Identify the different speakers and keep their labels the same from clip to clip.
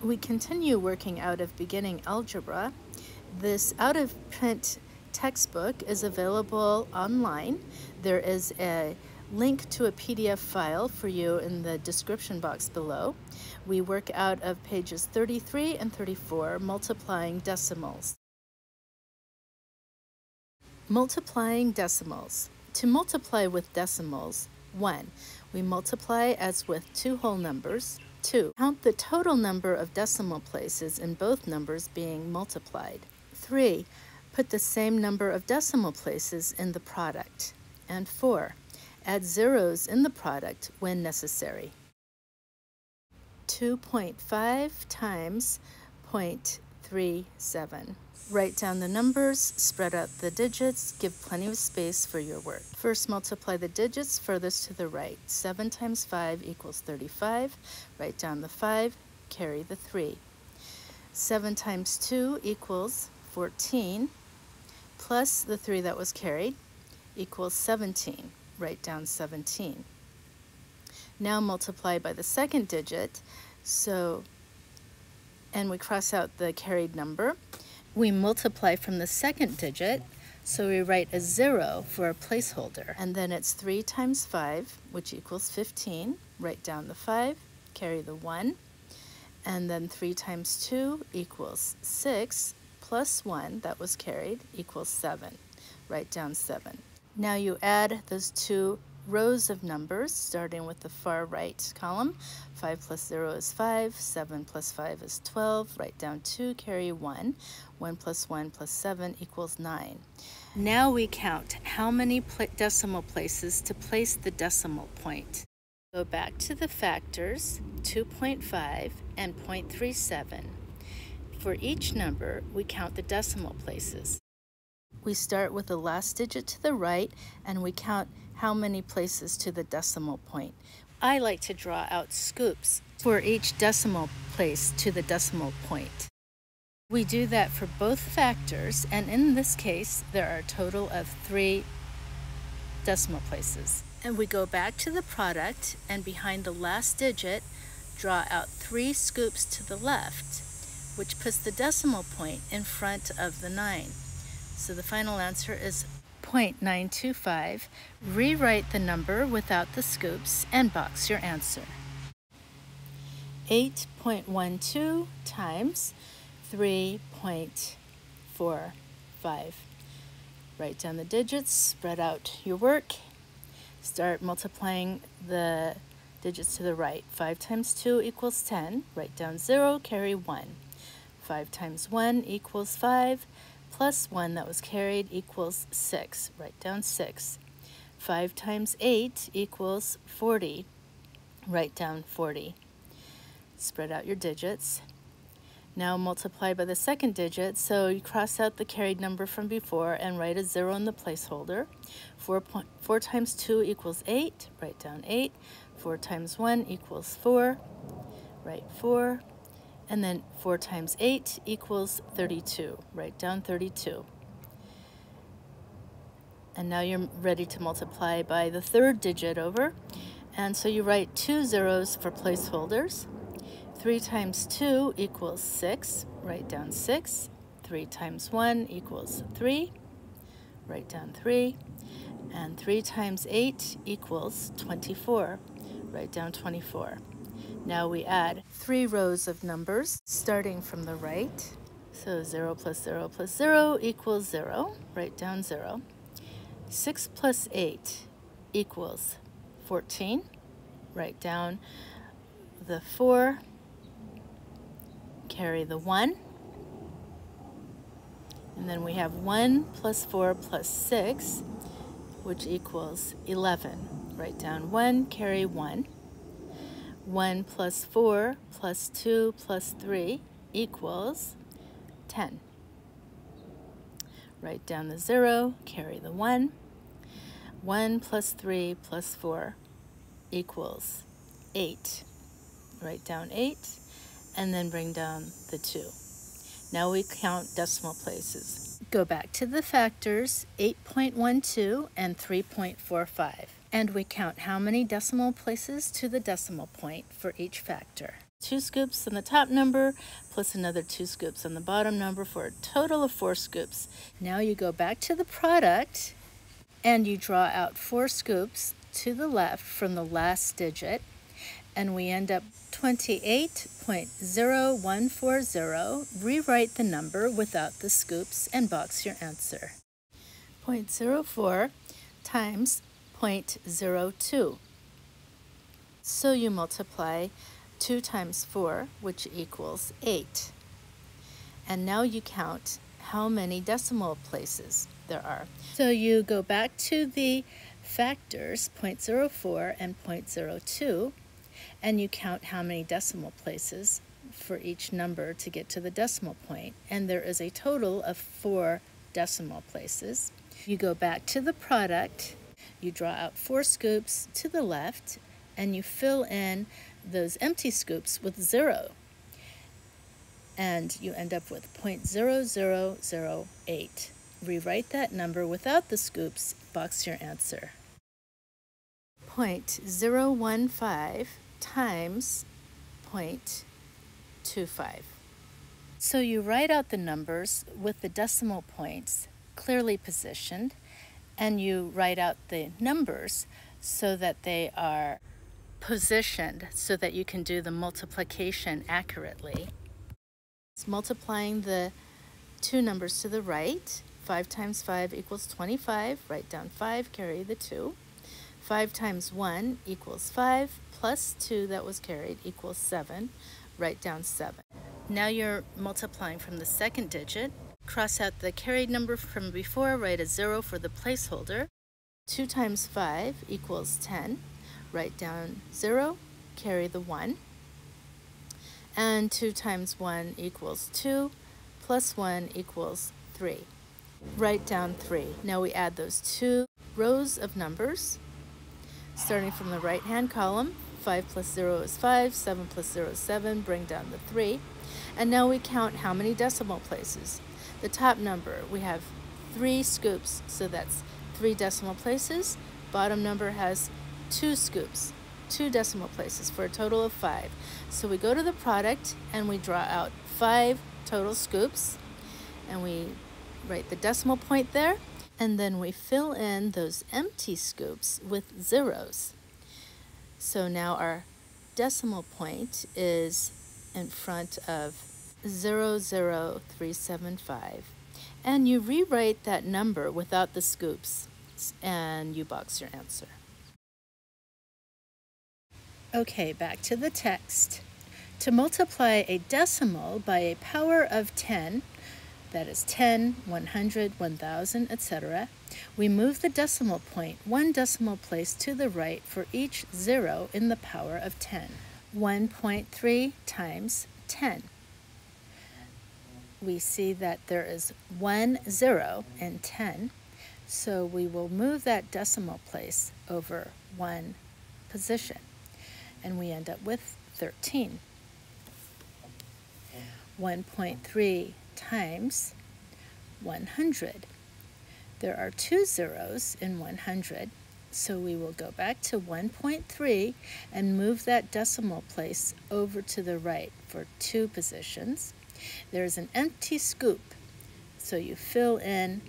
Speaker 1: We continue working out of beginning algebra. This out-of-print textbook is available online. There is a link to a PDF file for you in the description box below. We work out of pages 33 and 34, multiplying decimals. Multiplying decimals. To multiply with decimals, 1. We multiply as with two whole numbers. 2. Count the total number of decimal places in both numbers being multiplied. 3. Put the same number of decimal places in the product. And 4. Add zeros in the product when necessary. 2.5 times 0.37. Write down the numbers, spread out the digits, give plenty of space for your work. First, multiply the digits furthest to the right. 7 times 5 equals 35. Write down the 5, carry the 3. 7 times 2 equals 14, plus the 3 that was carried equals 17. Write down 17. Now multiply by the second digit, and we cross out the carried number. We multiply from the second digit, so we write a 0 for a placeholder. And then it's 3 times 5, which equals 15. Write down the 5, carry the 1. And then 3 times 2 equals 6, plus 1 that was carried equals 7. Write down 7. Now you add those two rows of numbers, starting with the far right column. 5 plus 0 is 5, 7 plus 5 is 12, write down 2, carry 1. 1 plus 1 plus 7 equals 9. Now we count how many decimal places to place the decimal point. Go back to the factors, 2.5 and 0.37. For each number, we count the decimal places. We start with the last digit to the right, and we count how many places to the decimal point. I like to draw out scoops for each decimal place to the decimal point. We do that for both factors, and in this case, there are a total of 3 decimal places. And we go back to the product, and behind the last digit, draw out 3 scoops to the left, which puts the decimal point in front of the 9. So the final answer is 0.925. Rewrite the number without the scoops and box your answer. 8.12 times 3.45. Write down the digits, spread out your work. Start multiplying the digits to the right. 5 times 2 equals 10. Write down 0, carry 1. 5 times 1 equals 5. Plus 1 that was carried equals 6. Write down 6. 5 times 8 equals 40. Write down 40. Spread out your digits. Now multiply by the second digit, so you cross out the carried number from before and write a 0 in the placeholder. 4 times 2 equals 8. Write down 8. 4 times 1 equals 4. Write 4. And then 4 times 8 equals 32. Write down 32. And now you're ready to multiply by the third digit over. And so you write 2 zeros for placeholders. 3 times 2 equals 6. Write down 6. 3 times 1 equals 3. Write down 3. And 3 times 8 equals 24. Write down 24. Now we add 3 rows of numbers, starting from the right. So 0 plus 0 plus 0 equals 0. Write down 0. 6 plus 8 equals 14. Write down the 4. Carry the 1. And then we have 1 plus 4 plus 6, which equals 11. Write down 1, carry 1. 1 plus 4 plus 2 plus 3 equals 10. Write down the 0, carry the 1. 1 plus 3 plus 4 equals 8. Write down 8, and then bring down the 2. Now we count decimal places. Go back to the factors, 8.12 and 3.45. And we count how many decimal places to the decimal point for each factor. 2 scoops on the top number plus another 2 scoops on the bottom number for a total of 4 scoops. Now you go back to the product and you draw out 4 scoops to the left from the last digit, and we end up 28.0140. Rewrite the number without the scoops and box your answer. 0.04 times 0.02. So you multiply 2 times 4, which equals 8. And now you count how many decimal places there are. So you go back to the factors, 0.04 and 0.02, and you count how many decimal places for each number to get to the decimal point. And there is a total of 4 decimal places. You go back to the product, you draw out 4 scoops to the left, and you fill in those empty scoops with 0. And you end up with 0.0008. Rewrite that number without the scoops, box your answer. 0.015 times 0.25. So you write out the numbers with the decimal points clearly positioned, and you write out the numbers so that they are positioned so that you can do the multiplication accurately. It's multiplying the 2 numbers to the right. 5 times 5 equals 25. Write down 5, carry the 2. 5 times 1 equals 5, plus 2 that was carried equals 7. Write down 7. Now you're multiplying from the second digit. Cross out the carried number from before, write a 0 for the placeholder. 2 times 5 equals 10. Write down 0, carry the 1. And 2 times 1 equals 2, plus 1 equals 3. Write down 3. Now we add those 2 rows of numbers, starting from the right-hand column. 5 plus 0 is 5, 7 plus 0 is 7, bring down the 3. And now we count how many decimal places. The top number, we have 3 scoops, so that's 3 decimal places. Bottom number has 2 scoops, 2 decimal places, for a total of 5. So we go to the product and we draw out 5 total scoops, and we write the decimal point there, and then we fill in those empty scoops with zeros. So now our decimal point is in front of 00375, and you rewrite that number without the scoops, and you box your answer. Okay, back to the text. To multiply a decimal by a power of 10, that is 10, 100, 1000, etc., we move the decimal point 1 decimal place to the right for each 0 in the power of 10. 1.3 times 10. We see that there is 1 0 in 10, so we will move that decimal place over 1 position, and we end up with 13. 1.3 times 100. There are 2 zeros in 100, so we will go back to 1.3 and move that decimal place over to the right for 2 positions. There's an empty scoop, so you fill in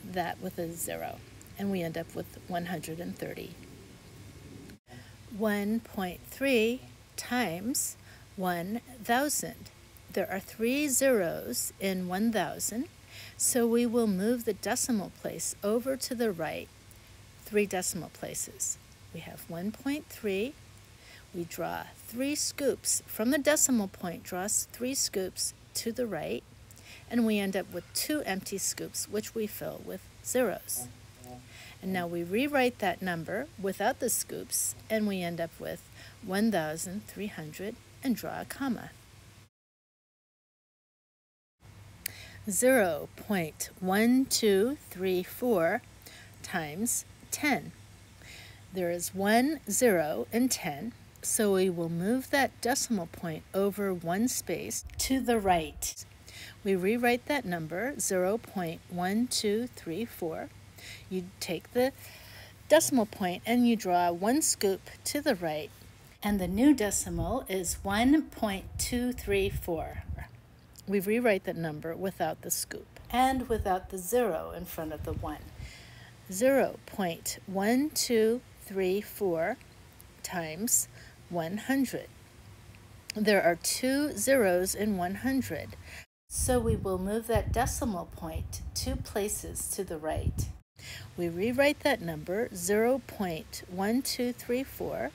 Speaker 1: that with a 0, and we end up with 130. 1.3 times 1,000. There are 3 zeros in 1,000, so we will move the decimal place over to the right 3 decimal places. We have 1.3. We draw 3 scoops from the decimal point, draw 3 scoops to the right, and we end up with 2 empty scoops, which we fill with zeros. And now we rewrite that number without the scoops, and we end up with 1,300 and draw a comma. 0.1234 times 10. There is 1 0 in 10, so we will move that decimal point over 1 space to the right. We rewrite that number, 0.1234. You take the decimal point and you draw 1 scoop to the right, And the new decimal is 1.234. We rewrite the number without the scoop and without the 0 in front of the 1. 0.1234 times 100. There are 2 zeros in 100, so we will move that decimal point 2 places to the right. We rewrite that number 0.1234.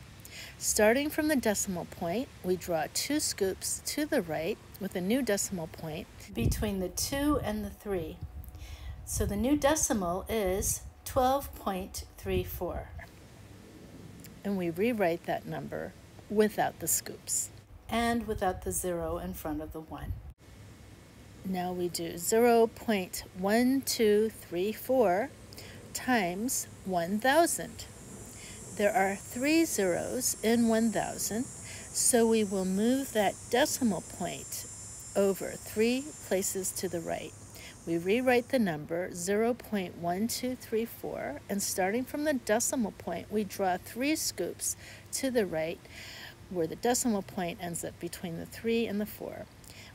Speaker 1: Starting from the decimal point, we draw 2 scoops to the right with a new decimal point between the 2 and the 3. So the new decimal is 12.34. And we rewrite that number without the scoops and without the 0 in front of the 1. Now we do 0.1234 times 1,000. There are 3 zeros in 1,000, so we will move that decimal point over 3 places to the right. We rewrite the number 0.1234, and starting from the decimal point, we draw 3 scoops to the right, where the decimal point ends up between the 3 and the 4.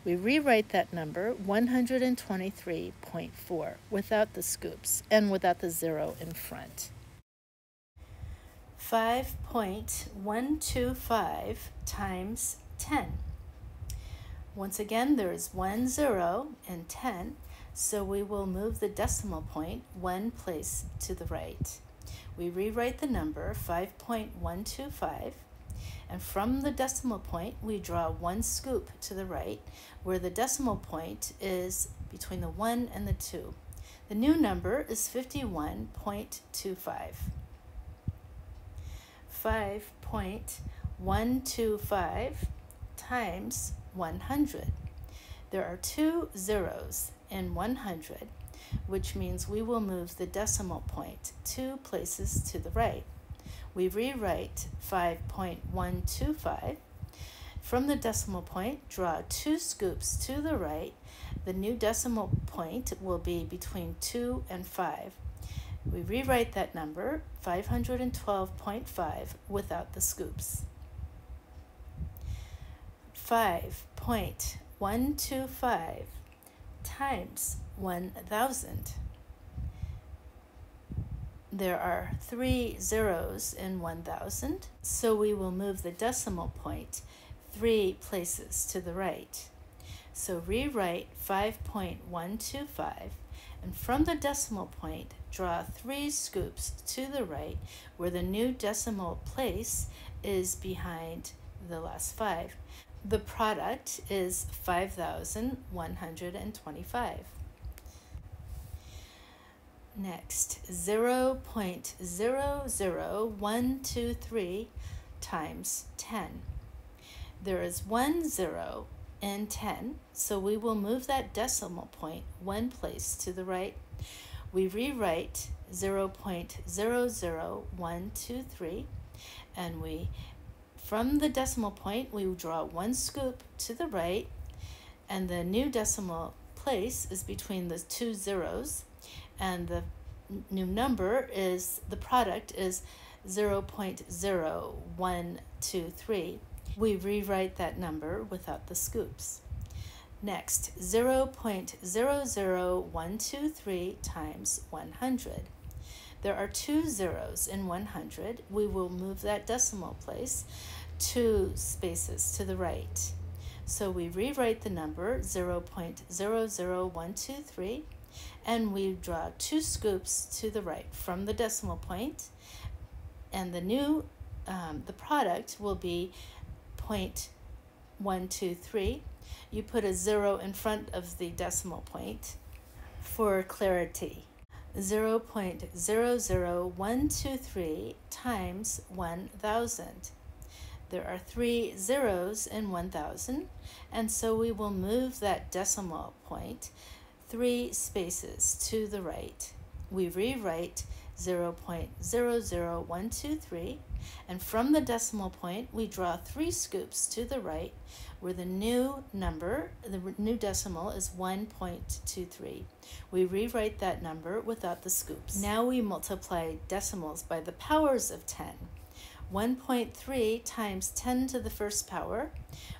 Speaker 1: We rewrite that number 123.4 without the scoops and without the 0 in front. 5.125 times 10. Once again, there is 1 0 in 10, so we will move the decimal point 1 place to the right. We rewrite the number 5.125, and from the decimal point, we draw 1 scoop to the right, where the decimal point is between the 1 and the 2. The new number is 51.25. 5.125 times 100. There are 2 zeros in 100, which means we will move the decimal point 2 places to the right. We rewrite 5.125. From the decimal point, draw 2 scoops to the right. The new decimal point will be between 2 and 5. We rewrite that number, 512.5, without the scoops. 5.125 times 1,000. There are 3 zeros in 1,000, so we will move the decimal point 3 places to the right. So rewrite 5.125, and from the decimal point, draw 3 scoops to the right, where the new decimal place is behind the last 5. The product is 5,125. Next, 0.00123 times 10. There is 1 0 in 10, so we will move that decimal point 1 place to the right. We rewrite 0.00123, and from the decimal point, we draw 1 scoop to the right, and the new decimal place is between the 2 zeros, and the new number is, the product is 0.0123. We rewrite that number without the scoops. Next, 0.00123 times 100. There are 2 zeros in 100. We will move that decimal place 2 spaces to the right. So we rewrite the number 0.00123, and we draw 2 scoops to the right from the decimal point, and the product will be 0.123. You put a 0 in front of the decimal point for clarity. 0.00123 times 1,000. There are 3 zeros in 1,000, and so we will move that decimal point 3 spaces to the right. We rewrite 0.00123, and from the decimal point, we draw 3 scoops to the right, where the new number, the new decimal, is 1.23. We rewrite that number without the scoops. Now we multiply decimals by the powers of 10. 1.3 times 10 to the first power.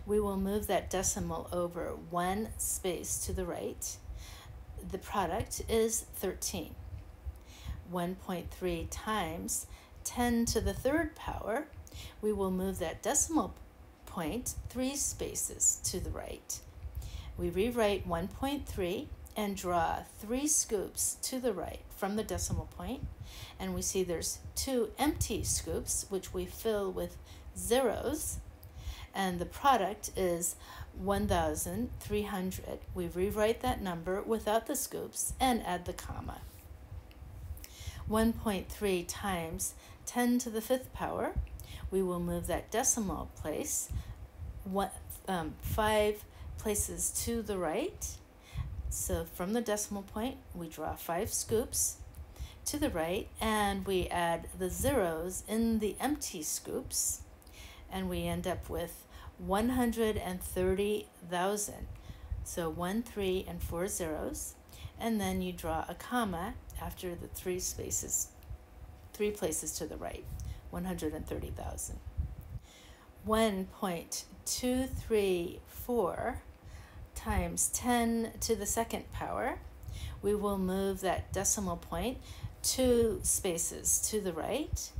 Speaker 1: We will move that decimal over one space to the right. The product is 13. 1.3 times 10 to the third power. We will move that decimal point 3 spaces to the right. We rewrite 1.3 and draw 3 scoops to the right from the decimal point, and we see there's 2 empty scoops which we fill with zeros, and the product is 1,300. We rewrite that number without the scoops and add the comma. 1.3 times 10 to the fifth power. We will move that decimal place 5 places to the right. So from the decimal point, we draw 5 scoops to the right, and we add the zeros in the empty scoops, and we end up with 130,000. So 1, 3, and 4 zeros, and then you draw a comma after the 3 places to the right, 130,000. 1.234 times 10 to the second power. We will move that decimal point 2 spaces to the right.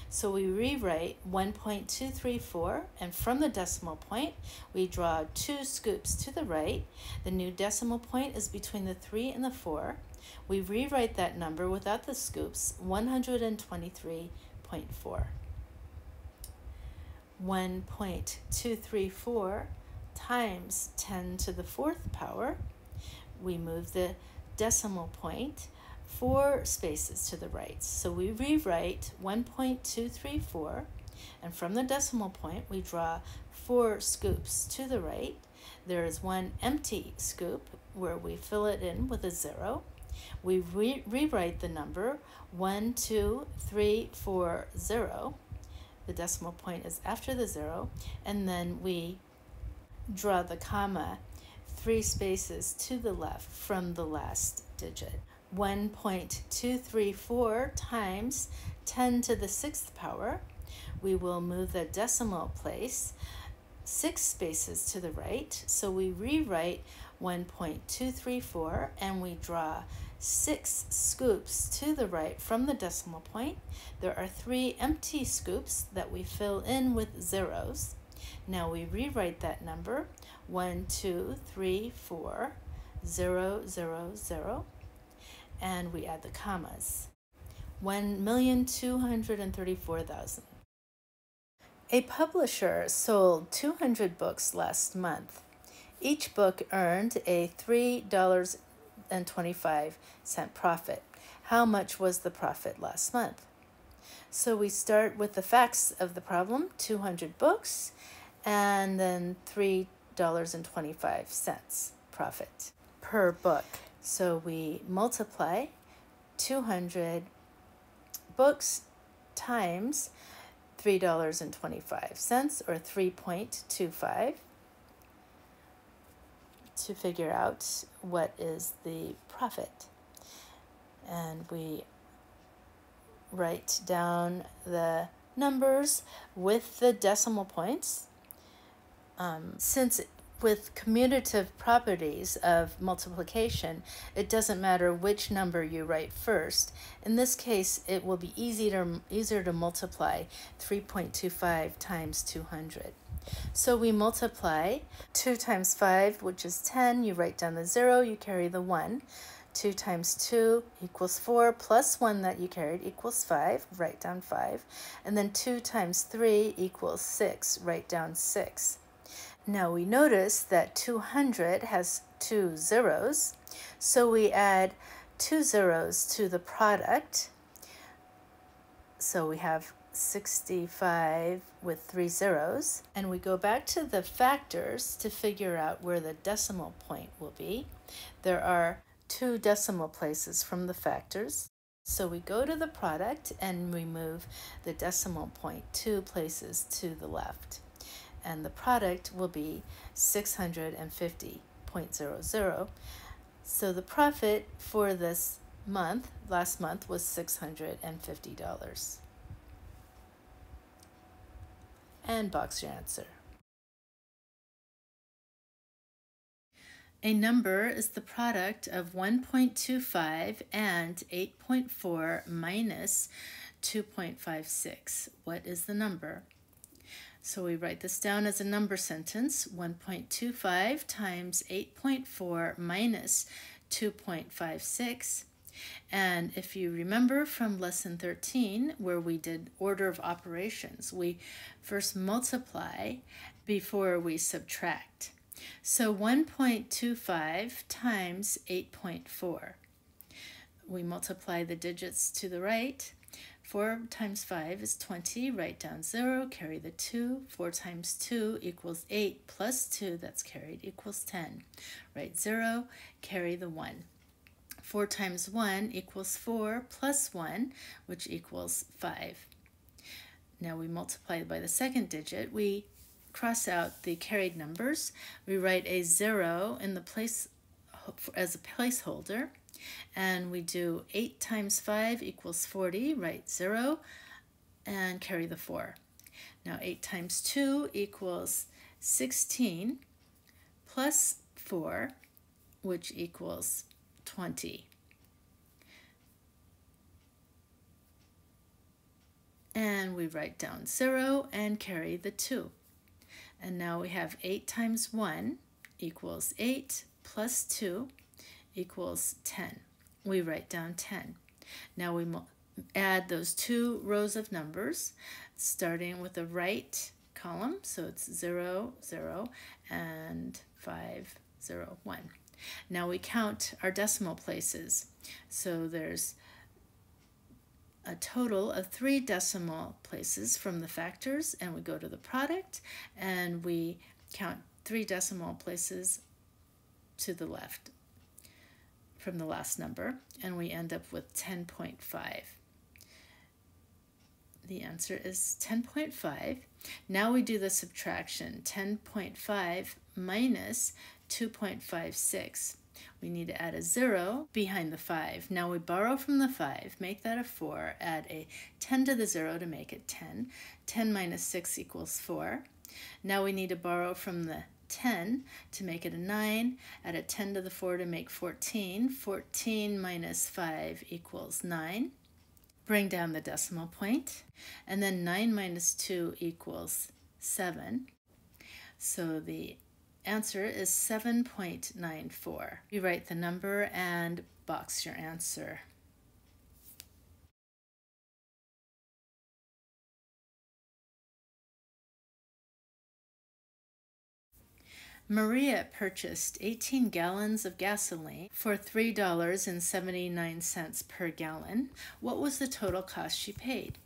Speaker 1: So we rewrite 1.234, and from the decimal point, we draw 2 scoops to the right. The new decimal point is between the 3 and the 4. We rewrite that number without the scoops, 123.4. 1.234 times 10 to the fourth power. We move the decimal point 4 spaces to the right. So we rewrite 1.234, and from the decimal point, we draw 4 scoops to the right. There is 1 empty scoop where we fill it in with a 0. We rewrite the number 12340. The decimal point is after the 0, and then we draw the comma 3 spaces to the left from the last digit. 1.234 times 10 to the sixth power. We will move the decimal place 6 spaces to the right. So we rewrite 1.234, and we draw 6 scoops to the right from the decimal point. There are 3 empty scoops that we fill in with zeros. Now we rewrite that number 1234000, and we add the commas. 1,234,000. A publisher sold 200 books last month. Each book earned a $3.25 profit. How much was the profit last month? So we start with the facts of the problem, 200 books, and then $3.25 profit per book. So we multiply 200 books times $3.25, or 3.25, to figure out what is the profit. And we write down the numbers with the decimal points. Since with commutative properties of multiplication, it doesn't matter which number you write first. In this case, it will be easier to multiply 3.25 times 200. So we multiply 2 times 5, which is 10. You write down the 0, you carry the 1. 2 times 2 equals 4, plus 1 that you carried equals 5. Write down 5. And then 2 times 3 equals 6. Write down 6. Now we notice that 200 has 2 zeros, so we add 2 zeros to the product. So we have 65 with 3 zeros, and we go back to the factors to figure out where the decimal point will be. There are 2 decimal places from the factors, so we go to the product and we move the decimal point 2 places to the left, and the product will be 650.00. So the profit for this month, last month, was $650. and box your answer. A number is the product of 1.25 and 8.4 minus 2.56. What is the number? So we write this down as a number sentence. 1.25 times 8.4 minus 2.56. And if you remember from lesson 13, where we did order of operations, we first multiply before we subtract. So 1.25 times 8.4. We multiply the digits to the right. 4 times 5 is 20. Write down 0, carry the 2. 4 times 2 equals 8 plus 2 that's carried equals 10. Write 0, carry the 1. 4 times 1 equals 4 plus 1, which equals 5. Now we multiply by the second digit. We cross out the carried numbers. We write a 0 in the place as a placeholder, and we do 8 times 5 equals 40. Write 0 and carry the 4. Now 8 times 2 equals 16 plus 4, which equals 20. And we write down 0 and carry the 2. And now we have 8 times 1 equals 8 plus 2 equals 10. We write down 10. Now we add those two rows of numbers, starting with the right column. So it's 0, 0, and 5, 0, 1. Now we count our decimal places. So there's a total of 3 decimal places from the factors, and we go to the product and we count 3 decimal places to the left from the last number, and we end up with 10.5. The answer is 10.5. Now we do the subtraction. 10.5 minus 2.56. We need to add a 0 behind the 5. Now we borrow from the 5, make that a 4, add a 10 to the 0 to make it 10. 10 minus 6 equals 4. Now we need to borrow from the 10 to make it a 9, add a 10 to the 4 to make 14. 14 minus 5 equals 9. Bring down the decimal point, and then 9 minus 2 equals 7. So the answer is 7.94. You write the number and box your answer. Maria purchased 18 gallons of gasoline for $3.79 per gallon. What was the total cost she paid?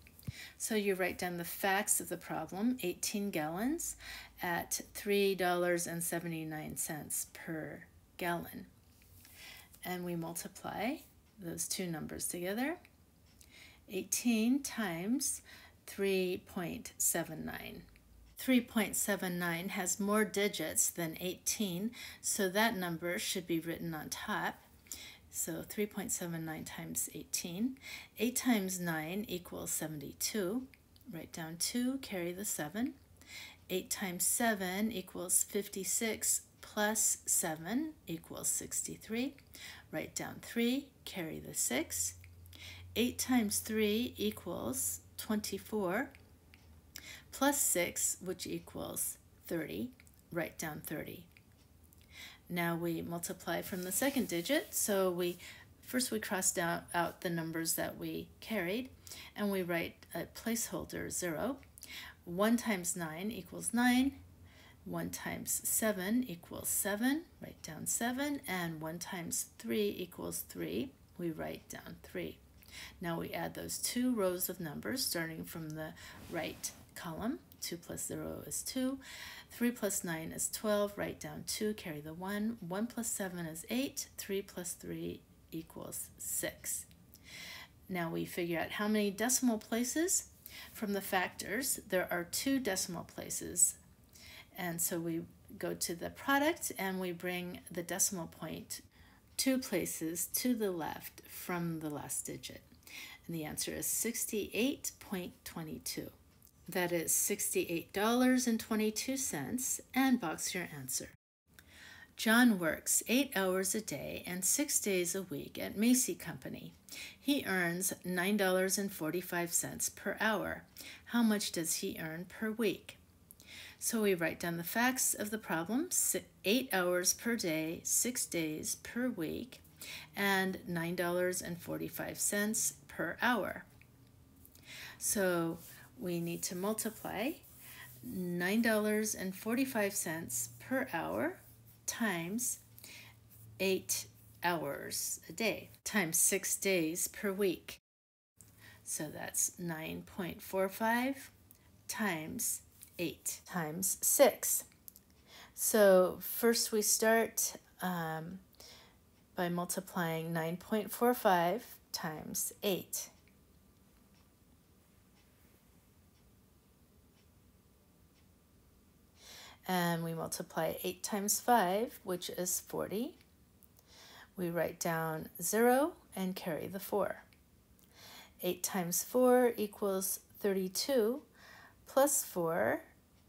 Speaker 1: So you write down the facts of the problem, 18 gallons at $3.79 per gallon. And we multiply those two numbers together. 18 times 3.79. 3.79 has more digits than 18, so that number should be written on top. So 3.79 times 18. 8 times 9 equals 72. Write down 2, carry the 7. 8 times 7 equals 56 plus 7 equals 63. Write down 3, carry the 6. 8 times 3 equals 24 plus 6, which equals 30. Write down 30. Now we multiply from the second digit. So we crossed out the numbers that we carried, and we write a placeholder 0. 1 times 9 equals 9. 1 times 7 equals 7. Write down 7. And 1 times 3 equals 3. We write down 3. Now we add those two rows of numbers starting from the right column. 2 plus 0 is 2. 3 plus 9 is 12. Write down 2, carry the 1. 1 plus 7 is 8. 3 plus 3 equals 6. Now we figure out how many decimal places. From the factors, there are 2 decimal places. And so we go to the product and we bring the decimal point 2 places to the left from the last digit. And the answer is 68.22. That is $68.22, and box your answer. John works 8 hours a day and 6 days a week at Macy Company. He earns $9.45 per hour. How much does he earn per week? So we write down the facts of the problem: 8 hours per day, 6 days per week, and $9.45 per hour. So we need to multiply $9.45 per hour times 8 hours a day times 6 days per week. So that's 9.45 times 8 times 6. So first we start by multiplying 9.45 times 8. And we multiply 8 times 5, which is 40. We write down 0 and carry the 4. 8 times 4 equals 32, plus 4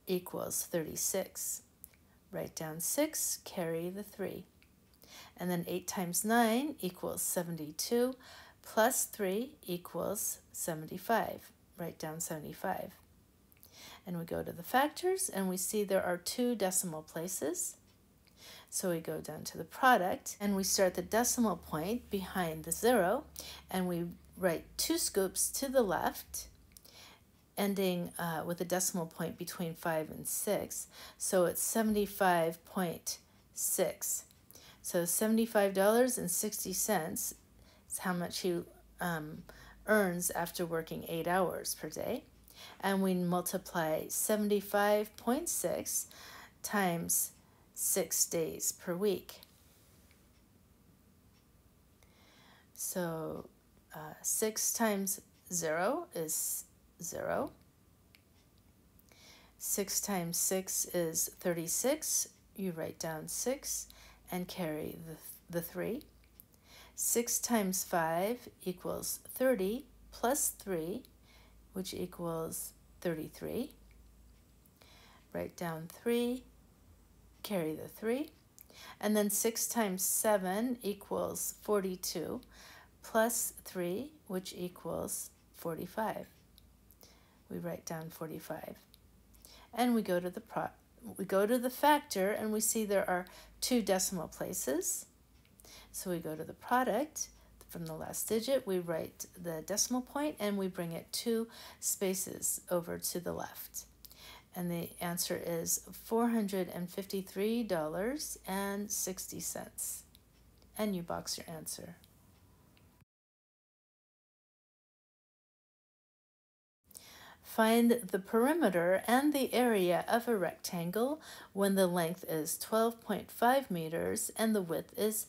Speaker 1: equals 36. Write down 6, carry the 3. And then 8 times 9 equals 72, plus 3 equals 75. Write down 75. And we go to the factors, and we see there are 2 decimal places. So we go down to the product, and we start the decimal point behind the 0, and we write 2 scoops to the left, ending with a decimal point between 5 and 6. So it's 75.6. So $75.60 is how much he earns after working 8 hours per day. And we multiply 75.6 times 6 days per week. So 6 times 0 is 0. 6 times 6 is 36. You write down 6 and carry the 3. 6 times 5 equals 30, plus 3, which equals 33. Write down 3, carry the 3. And then 6 times 7 equals 42, plus 3, which equals 45. We write down 45. And we go to the factor, and we see there are 2 decimal places. So we go to the product. From the last digit, we write the decimal point, and we bring it 2 spaces over to the left. And the answer is $453.60. And you box your answer. Find the perimeter and the area of a rectangle when the length is 12.5 meters and the width is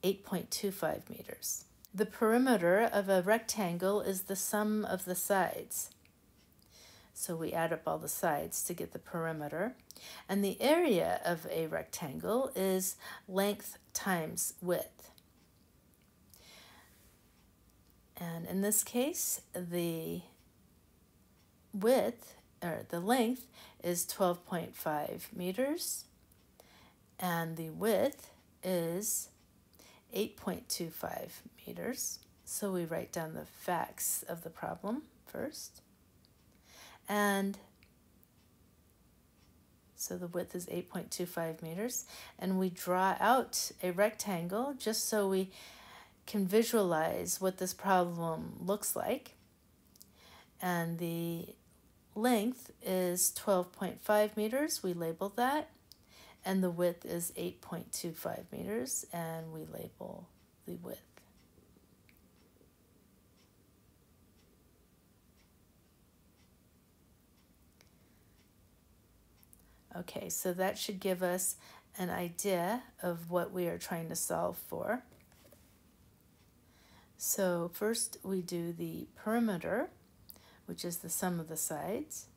Speaker 1: 8.25 meters. The perimeter of a rectangle is the sum of the sides. So we add up all the sides to get the perimeter. And the area of a rectangle is length times width. And in this case, the width, or the length, is 12.5 meters, and the width is 8.25 meters. So we write down the facts of the problem first. And so the width is 8.25 meters. And we draw out a rectangle just so we can visualize what this problem looks like. And the length is 12.5 meters. We label that. And the width is 8.25 meters, and we label the width. Okay, so that should give us an idea of what we are trying to solve for. So first we do the perimeter, which is the sum of the sides,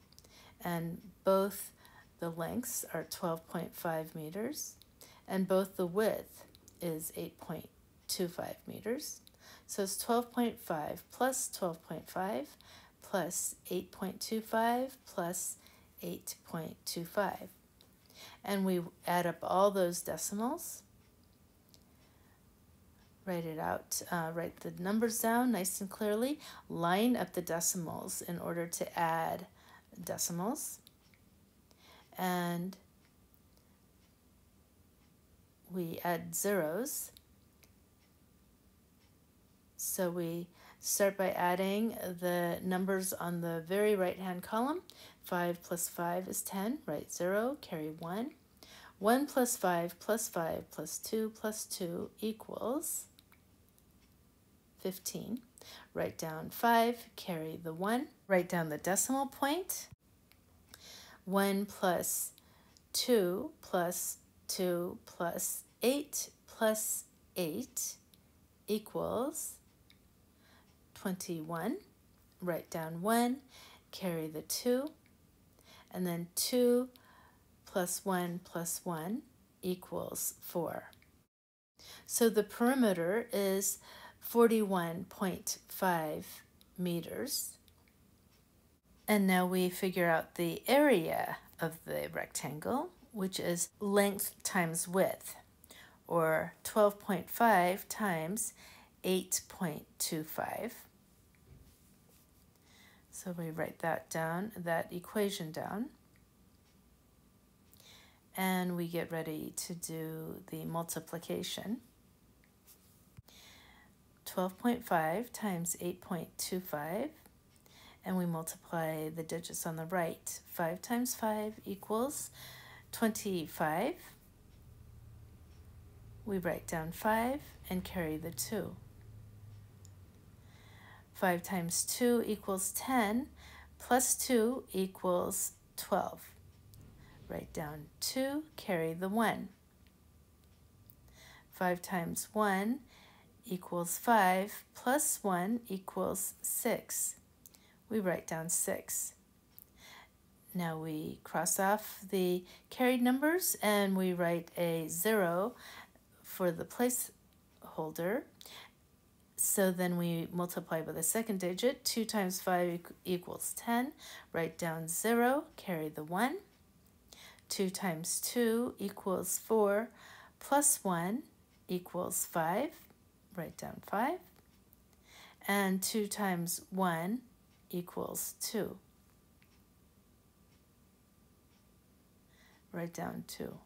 Speaker 1: and both the lengths are 12.5 meters, and both the width is 8.25 meters. So it's 12.5 plus 12.5 plus 8.25 plus 8.25. And we add up all those decimals. Write it out, write the numbers down nice and clearly. Line up the decimals in order to add decimals. And we add zeros. So we start by adding the numbers on the very right-hand column. 5 plus 5 is 10. Write 0, carry 1. 1 plus 5 plus 5 plus 2 plus 2 equals 15. Write down 5, carry the 1. Write down the decimal point. 1 plus 2 plus 2 plus 8 plus 8 equals 21. Write down 1, carry the 2, and then 2 plus 1 equals 4. So the perimeter is 41.5 meters. And now we figure out the area of the rectangle, which is length times width, or 12.5 times 8.25. So we write that down, that equation down, and we get ready to do the multiplication. 12.5 times 8.25, and we multiply the digits on the right. 5 times 5 equals 25. We write down 5 and carry the 2. 5 times 2 equals 10, plus 2 equals 12. Write down 2, carry the 1. 5 times 1 equals 5, plus 1 equals 6. We write down 6. Now we cross off the carried numbers and we write a 0 for the placeholder. So then we multiply by the second digit. 2 times 5 equals 10. Write down 0, carry the 1. 2 times 2 equals 4, plus 1 equals 5. Write down 5. And 2 times 1 equals 2. Write down 2.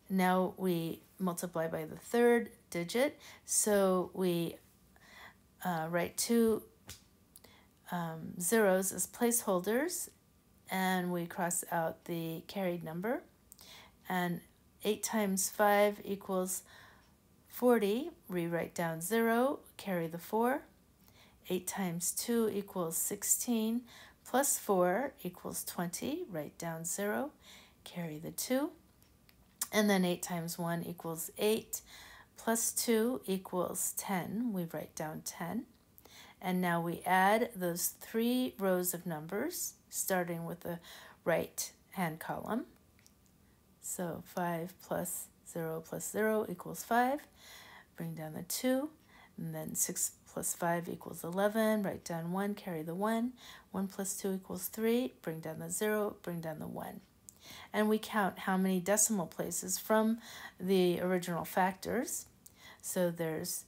Speaker 1: Now we multiply by the third digit, so we write 2 zeros as placeholders, and we cross out the carried number. And 8 times 5 equals 40. We write down 0, carry the 4. 8 times 2 equals 16, plus 4 equals 20. Write down 0, carry the 2. And then 8 times 1 equals 8, plus 2 equals 10. We write down 10. And now we add those 3 rows of numbers, starting with the right-hand column. So 5 plus 0 equals 5. Bring down the 2. And then 6 plus 5 equals 11. Write down 1, carry the 1. 1 plus 2 equals 3. Bring down the 0, bring down the 1. And we count how many decimal places from the original factors. So there's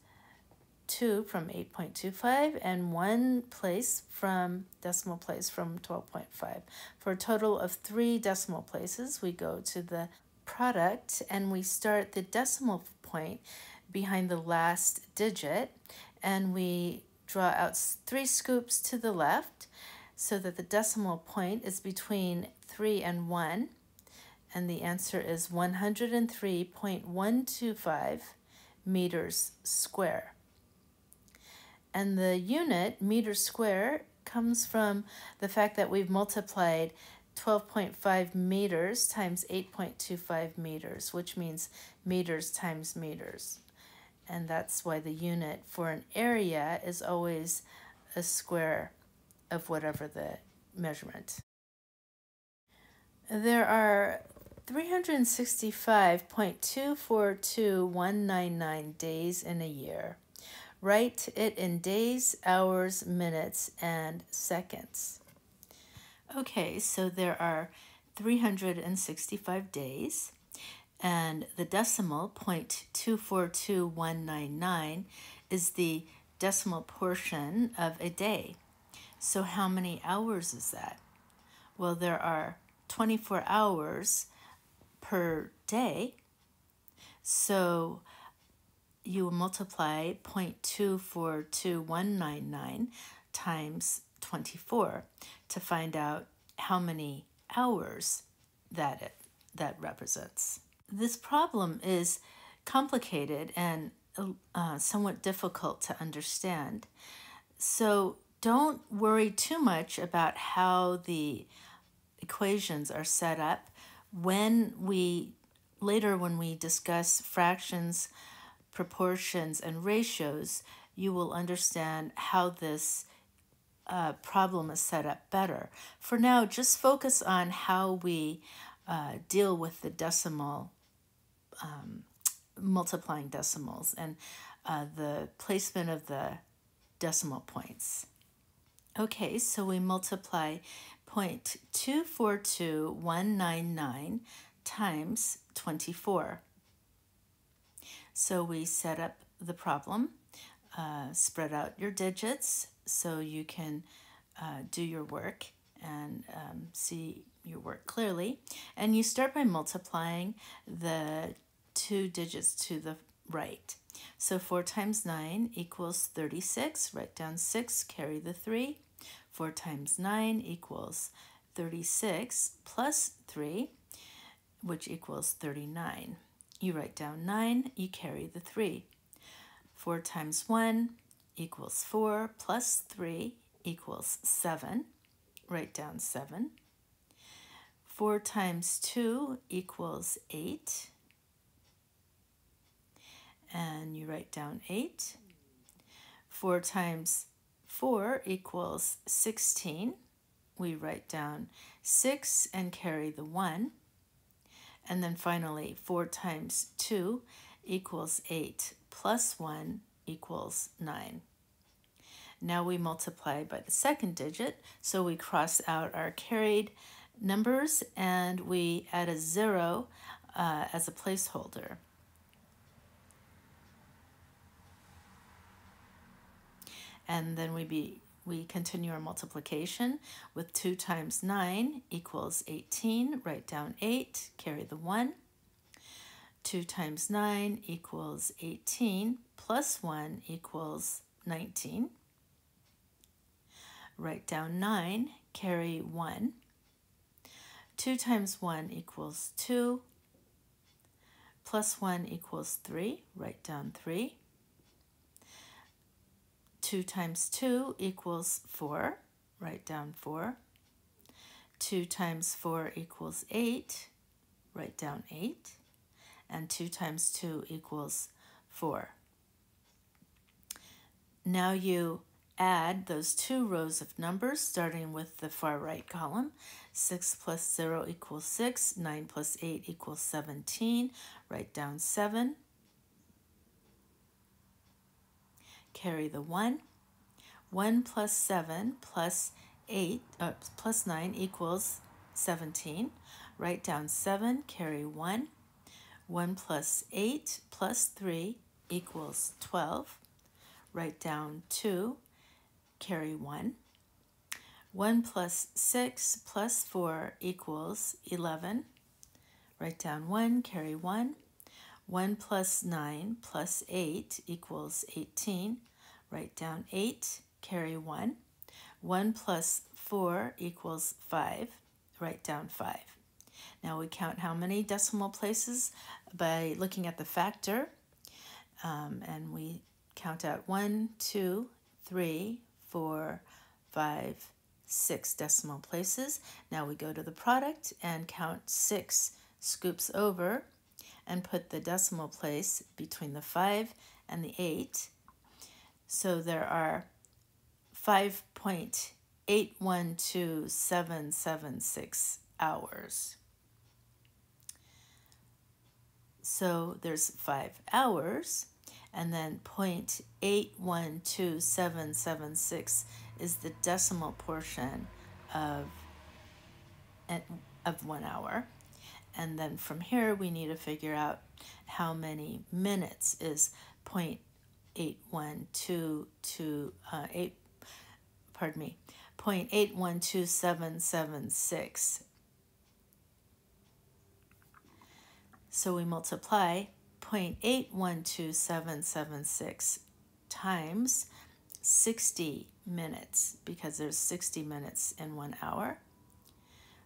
Speaker 1: 2 from 8.25 and 1 place from decimal place from 12.5. For a total of 3 decimal places, we go to the product and we start the decimal point behind the last digit, and we draw out 3 scoops to the left so that the decimal point is between 3 and 1, and the answer is 103.125 meters square. And the unit, meter square, comes from the fact that we've multiplied 12.5 meters times 8.25 meters, which means meters times meters. And that's why the unit for an area is always a square of whatever the measurement. There are 365.242199 days in a year. Write it in days, hours, minutes, and seconds. Okay, so there are 365 days, and the decimal 0.242199 is the decimal portion of a day. So how many hours is that? Well, there are 24 hours per day, so you will multiply 0.242199 times 24 to find out how many hours that represents. This problem is complicated and somewhat difficult to understand. So don't worry too much about how the equations are set up. When we discuss fractions, proportions, and ratios, you will understand how this problem is set up better. For now, just focus on how we deal with the decimal, multiplying decimals, and the placement of the decimal points. Okay, so we multiply 0.242199 times 24. So we set up the problem, spread out your digits so you can do your work and see your work clearly. And you start by multiplying the two digits to the right. So 4 times 9 equals 36. Write down 6, carry the 3. 4 times 9 equals 36 plus 3, which equals 39. You write down 9, you carry the 3. 4 times 1 equals 4 plus 3 equals 7. Write down 7. 4 times 2 equals 8. And you write down 8. 4 times 4 equals 16. We write down 6 and carry the 1. And then finally, 4 times 2 equals 8 plus 1 equals 9. Now we multiply by the second digit, so we cross out our carried numbers and we add a 0 as a placeholder. And then we continue our multiplication with 2 times 9 equals 18. Write down 8, carry the 1. 2 times 9 equals 18, plus 1 equals 19. Write down 9, carry 1. 2 times 1 equals 2, plus 1 equals 3. Write down 3. 2 times 2 equals 4. Write down 4. 2 times 4 equals 8. Write down 8. And 2 times 2 equals 4. Now you add those two rows of numbers, starting with the far right column. 6 plus 0 equals 6. 9 plus 8 equals 17. Write down 7. Carry the 1. 1 plus 7 plus 8 plus 9 equals 17. Write down 7, carry 1. 1 plus 8 plus 3 equals 12. Write down 2, carry 1. 1 plus 6 plus 4 equals 11. Write down 1, carry 1. 1 plus 9 plus 8 equals 18. Write down 8, carry 1. 1 plus 4 equals 5. Write down 5. Now we count how many decimal places by looking at the factor. And we count out 1, 2, 3, 4, 5, 6 decimal places. Now we go to the product and count 6 scoops over and put the decimal place between the 5 and the 8. So there are 5.812776 hours. So there's 5 hours, and then 0.812776 is the decimal portion of 1 hour. And then from here, we need to figure out how many minutes is 0.812776. So we multiply 0.812776 times 60 minutes, because there's 60 minutes in 1 hour.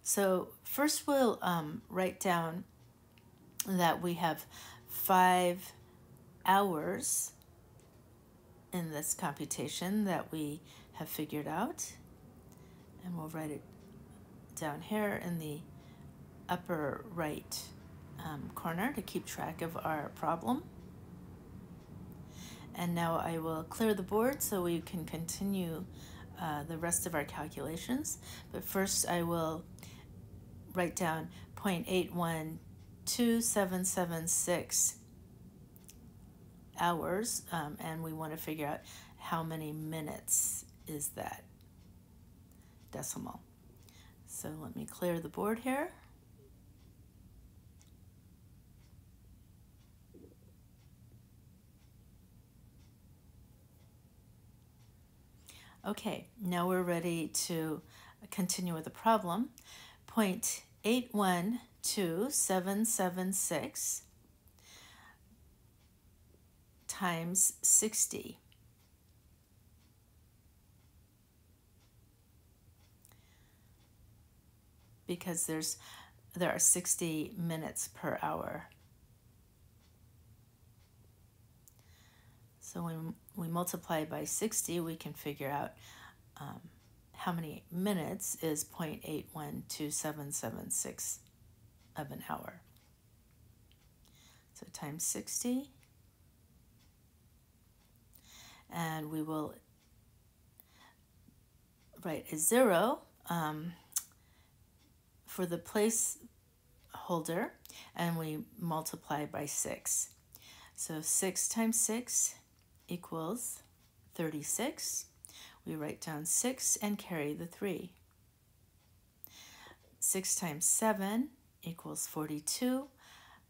Speaker 1: So first we'll write down that we have 5 hours in this computation that we have figured out. And we'll write it down here in the upper right corner to keep track of our problem. And now I will clear the board so we can continue the rest of our calculations. But first I will write down 0.812776 hours, and we want to figure out how many minutes is that decimal. So let me clear the board here. Okay, now we're ready to continue with the problem. 0.812776 times 60. Because there are 60 minutes per hour. So when we multiply by 60, we can figure out how many minutes is 0.812776 of an hour. So times 60. And we will write a 0 for the placeholder, and we multiply by 6. So 6 times 6 equals 36. We write down 6 and carry the 3. 6 times 7 equals 42,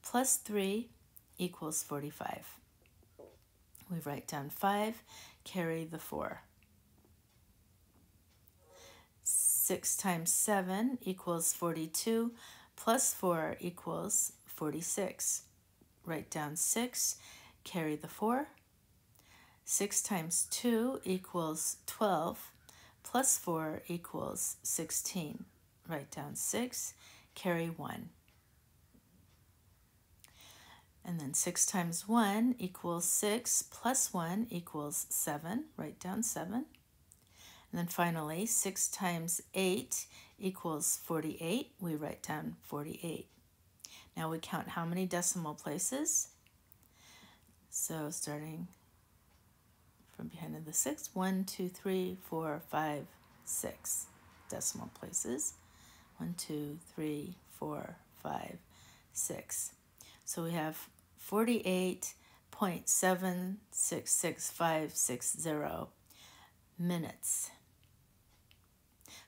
Speaker 1: plus 3 equals 45. We write down 5, carry the 4. 6 times 7 equals 42, plus 4 equals 46. Write down 6, carry the 4. 6 times 2 equals 12, plus 4 equals 16. Write down 6, carry 1. And then 6 times 1 equals 6, plus 1 equals 7. Write down 7. And then finally, 6 times 8 equals 48. We write down 48. Now we count how many decimal places. So starting from behind the 6, 1, 2, 3, 4, 5, 6 decimal places. 1, 2, 3, 4, 5, 6. So we have 48.766560 minutes.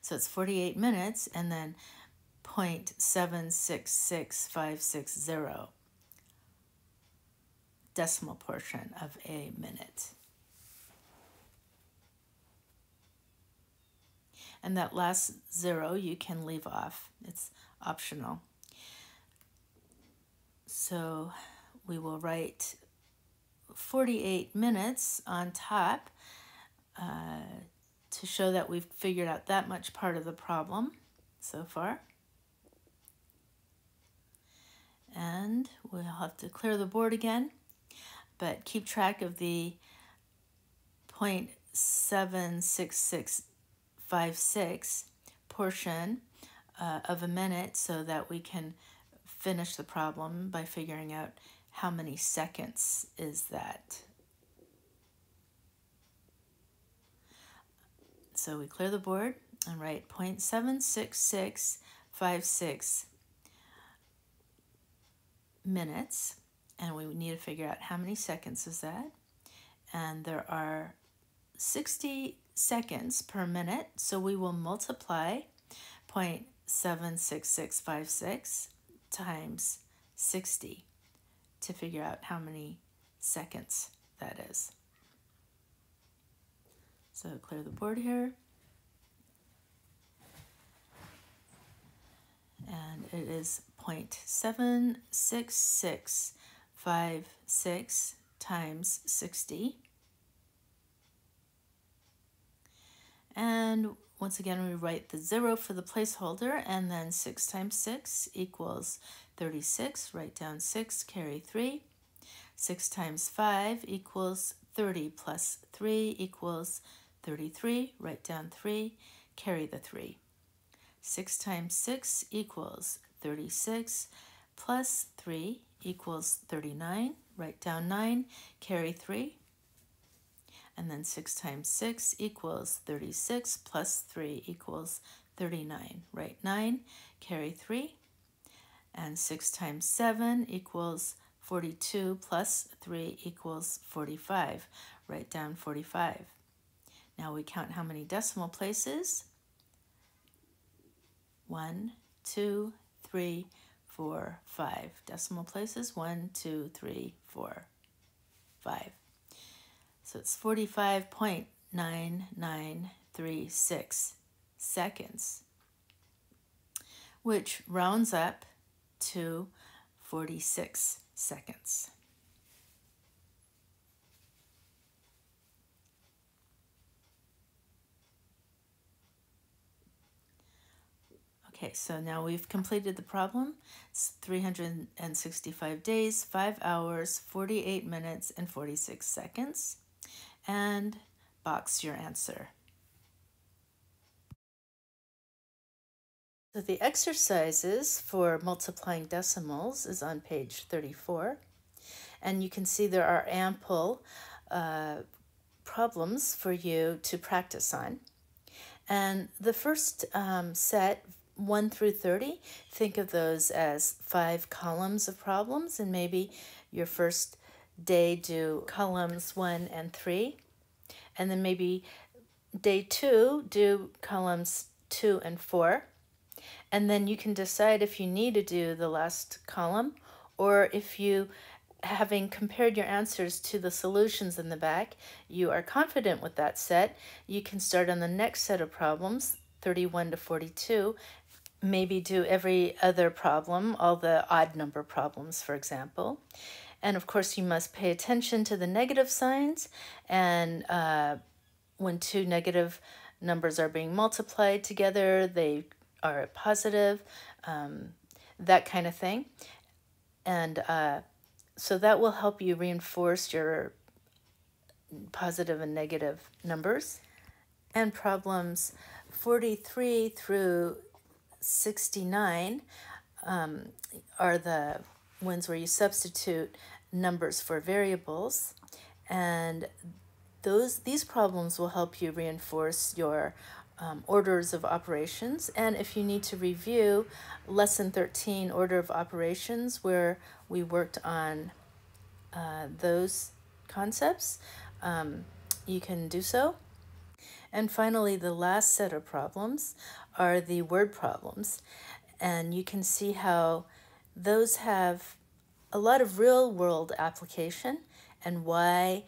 Speaker 1: So it's 48 minutes and then 0.766560 decimal portion of a minute. And that last 0 you can leave off. It's optional. So we will write 48 minutes on top to show that we've figured out that much part of the problem so far. And we'll have to clear the board again, but keep track of the 0.76656 portion of a minute so that we can finish the problem by figuring out how many seconds is that. So we clear the board and write 0.76656 minutes, And we need to figure out how many seconds is that. And there are 60 seconds per minute, so we will multiply 0.76656 times 60 to figure out how many seconds that is. So clear the board here. And it is 0.76656 times 60. And once again, we write the 0 for the placeholder, and then 6 times 6 equals 36. Write down 6, carry 3. 6 times 5 equals 30 plus 3 equals 33. Write down 3, carry the 3. 6 times 6 equals 36 plus 3 equals 39. Write down 9, carry 3. And then 6 times 6 equals 36 plus 3 equals 39. Write 9, carry 3. And 6 times 7 equals 42 plus 3 equals 45. Write down 45. Now we count how many decimal places. 1, 2, 3, 4, 5. Decimal places, 1, 2, 3, 4, 5. So it's 45.9936 seconds, which rounds up to 46 seconds. Okay, so now we've completed the problem. It's 365 days, 5 hours, 48 minutes, and 46 seconds. And box your answer. So the exercises for multiplying decimals is on page 34. And you can see there are ample problems for you to practice on. And the first set, 1 through 30, think of those as 5 columns of problems, and maybe your first day do columns 1 and 3, and then maybe day 2 do columns 2 and 4, and then you can decide if you need to do the last column, or if you, having compared your answers to the solutions in the back, you are confident with that set, you can start on the next set of problems, 31 to 42, maybe do every other problem, all the odd number problems, for example. And of course, you must pay attention to the negative signs, and when two negative numbers are being multiplied together, they are positive, that kind of thing. And so that will help you reinforce your positive and negative numbers. And problems 43 through 69 are the ones where you substitute numbers for variables, and these problems will help you reinforce your orders of operations. And if you need to review lesson 13, order of operations, where we worked on those concepts, you can do so. And finally, the last set of problems are the word problems. And you can see how those have a lot of real-world application, and why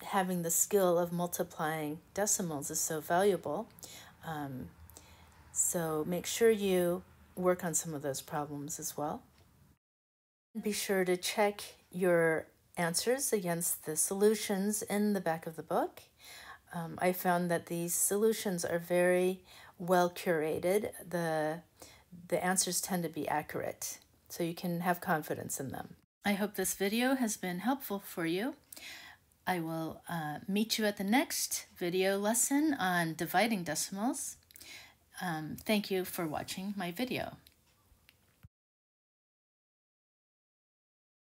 Speaker 1: having the skill of multiplying decimals is so valuable. So make sure you work on some of those problems as well. Be sure to check your answers against the solutions in the back of the book. I found that these solutions are very well curated. The answers tend to be accurate, so you can have confidence in them. I hope this video has been helpful for you. I will meet you at the next video lesson on dividing decimals. Thank you for watching my video.